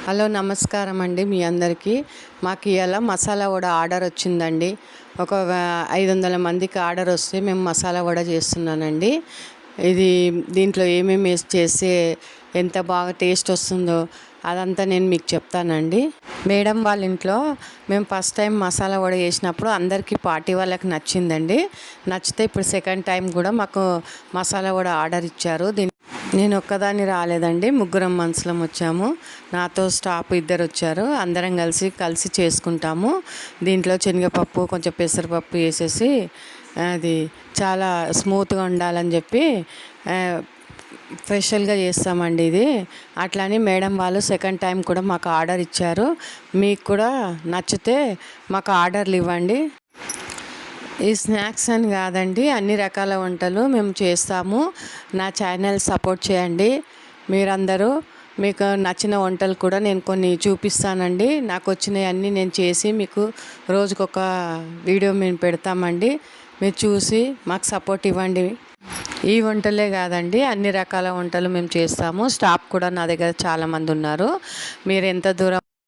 Hello నమస్కారం అండి మీ అందరికీ. మాకు ఇవాళ మసాలా వడ ఆర్డర్ వచ్చిందండి. ఒక 500 మందికి ఆర్డర్ వస్తే మేము మసాలా వడ చేస్తున్నానండి. ఇది దీంట్లో ఏమేమి వేసి చేస్తే ఎంత బాగా టేస్ట్ వస్తుందో అదంతా నేను మీకు చెప్తానండి. మేడం వాళ్ళ ఇంట్లో మేము ఫస్ట్ టైం మసాలా వడ చేసినప్పుడు అందరికీ పార్టీ వాళ్ళకి నచ్చిందండి. నచ్చితే ఇప్పుడు సెకండ్ టైం కూడా మాకు మసాలా వడ ఆర్డర్ ఇచ్చారు. నేను ఒక్కదాన్ని రాలేదండి, ముగ్గురం మనుషులం వచ్చాము. నాతో స్టాఫ్ 2 వచ్చారు. అందరం కలిసి చేసుకుంటాము. దీంట్లో శనగపప్పు కొంచెం పెసరపప్పు వేసేసి అది చాలా స్మూత్గా ఉండాలని చెప్పి స్పెషల్గా చేస్తామండి ఇది. అట్లని మేడం వాళ్ళు సెకండ్ టైం కూడా మాకు ఆర్డర్ ఇచ్చారు. మీకు కూడా నచ్చితే మాకు ఆర్డర్లు ఇవ్వండి. ఈ స్నాక్స్ అని కాదండి, అన్ని రకాల వంటలు మేము చేస్తాము. నా ఛానల్ సపోర్ట్ చేయండి మీరందరూ. మీకు నచ్చిన వంటలు కూడా నేను కొన్ని చూపిస్తానండి. నాకు వచ్చినవన్నీ నేను చేసి మీకు రోజుకొక వీడియో మేము పెడతామండి. మీరు చూసి మాకు సపోర్ట్ ఇవ్వండి. ఈ వంటలే కాదండి, అన్ని రకాల వంటలు మేము చేస్తాము. స్టాఫ్ కూడా నా దగ్గర చాలామంది ఉన్నారు. మీరు ఎంత దూరం